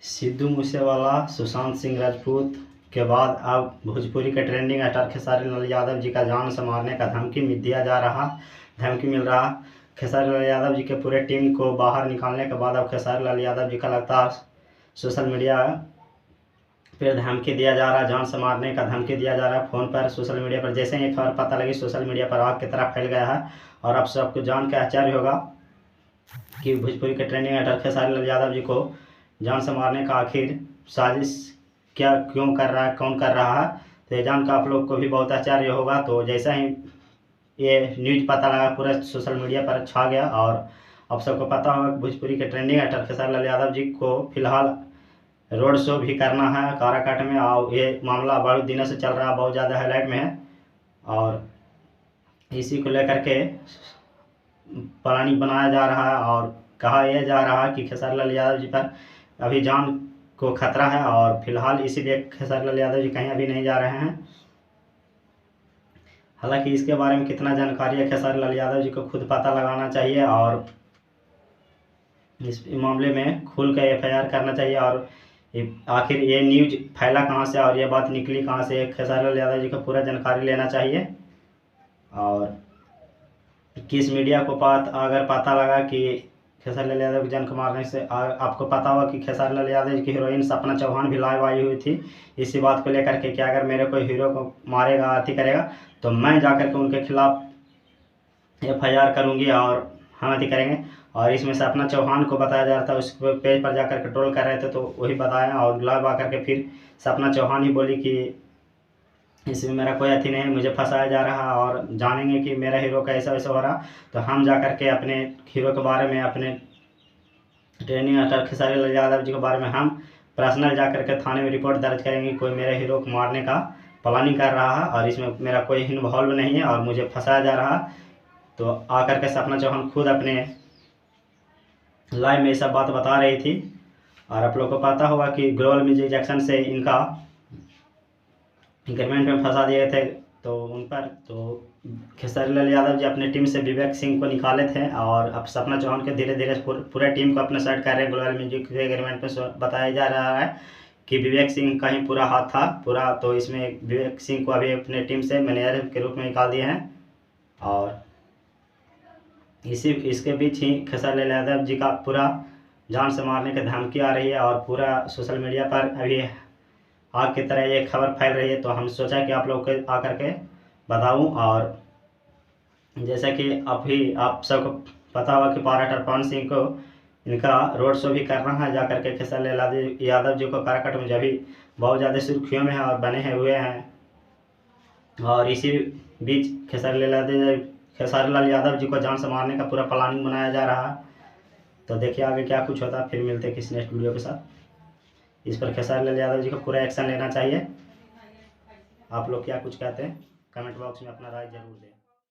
सिद्धू मूसेवाला, सुशांत सिंह राजपूत के बाद अब भोजपुरी के ट्रेंडिंग स्टार खेसारी लाल यादव जी का जान से मारने का धमकी मिल रहा। खेसारी लाल यादव जी के पूरे टीम को बाहर निकालने के बाद अब खेसारी लाल यादव जी का लगातार सोशल मीडिया पर धमकी दिया जा रहा है, जान से मारने का धमकी दिया जा रहा है फ़ोन पर, सोशल मीडिया पर। जैसे ही खबर पता लगी सोशल मीडिया पर आग की तरह फैल गया है और अब सबको जान के आश्चर्य होगा कि भोजपुरी के ट्रेंडिंग एक्टर खेसारी लाल यादव जी को जान से मारने का आखिर साजिश क्यों कर रहा है, कौन कर रहा है। तो ये जानकर आप लोग को भी बहुत आश्चर्य होगा। तो जैसा ही ये न्यूज पता लगा पूरा सोशल मीडिया पर छा गया और अब सबको पता होगा कि भोजपुरी के ट्रेंडिंग एक्टर खेसारी लाल यादव जी को फिलहाल रोड शो भी करना है काराकाट में। और ये मामला बहुत दिनों से चल रहा है, बहुत ज़्यादा हाईलाइट में है और इसी को लेकर के प्लानिंग बनाया जा रहा है और कहा यह जा रहा है कि खेसारी लाल यादव जी पर अभी जान को खतरा है और फिलहाल इसीलिए खेसारी लाल यादव जी कहीं अभी नहीं जा रहे हैं। हालांकि इसके बारे में कितना जानकारी है खेसारी लाल यादव जी को खुद पता लगाना चाहिए और इस मामले में खुल कर एफआईआर करना चाहिए। और आखिर ये न्यूज फैला कहाँ से और ये बात निकली कहाँ से, खेसारी लाल यादव जी को पूरा जानकारी लेना चाहिए। और किस मीडिया को अगर पता लगा कि खेसारी लाल यादव की जान को मारने से, आपको पता होगा कि खेसारी लाल यादव की हीरोइन सपना चौहान भी लाइव आई हुई थी इसी बात को लेकर के कि अगर मेरे कोई हीरो को मारेगा, अति करेगा तो मैं जाकर के उनके खिलाफ एफआईआर करूंगी और हम अति करेंगे। और इसमें सपना चौहान को बताया जा रहा था, उस पेज पर जाकर के ट्रोल कर रहे थे तो वही बताया और लाइव आकर के फिर सपना चौहान ही बोली कि इसमें मेरा कोई अति नहीं, मुझे फंसाया जा रहा और जानेंगे कि मेरा हीरो का ऐसा वैसा हो रहा। तो हम जाकर के अपने हीरो के बारे में, अपने ट्रेंडिंग एक्टर खेसारी लाल यादव जी के बारे में हम पर्सनल जाकर के थाने में रिपोर्ट दर्ज करेंगे। कोई मेरे हीरो को मारने का प्लानिंग कर रहा है और इसमें मेरा कोई इन्वॉल्व नहीं है और मुझे फंसाया जा रहा। तो आकर के सपना चौहान खुद अपने लाइव में ये सब बात बता रही थी। और आप लोग को पता होगा कि ग्लोबल म्यूजिक जंक्शन से इनका एग्रीमेंट में फंसा दिए थे तो उन पर तो खेसारी लाल यादव जी अपने टीम से विवेक सिंह को निकाले थे और अब सपना चौहान के धीरे धीरे पूरे टीम को अपने साइड कर रहे हैं। ग्लोबल म्यूजिक के एग्रीमेंट में बताया जा रहा है कि विवेक सिंह का ही पूरा हाथ था पूरा। तो इसमें विवेक सिंह को अभी अपने टीम से मैनेजर के रूप में निकाल दिए हैं और इसके बीच ही खेसारी लाल यादव जी का पूरा जान से मारने की धमकी आ रही है और पूरा सोशल मीडिया पर अभी आग की तरह ये खबर फैल रही है। तो हम सोचा कि आप लोग को आकर के बताऊं। और जैसा कि अभी आप सबको पता होगा कि पारा टरपान सिंह को इनका रोड शो भी करना है जाकर के खेसारी लाल यादव जी को काराकाट में, जब भी बहुत ज़्यादा सुर्खियों में है और बने हुए हैं। और इसी बीच खेसारी लाल यादव जी को जान से मारने का पूरा प्लानिंग बनाया जा रहा है। तो देखिए आगे क्या कुछ होता है। फिर मिलते हैं किसी नेक्स्ट वीडियो के साथ। इस पर खेसारी लाल यादव जी को पूरा एक्शन लेना चाहिए। आप लोग क्या कुछ कहते हैं कमेंट बॉक्स में अपना राय जरूर दें।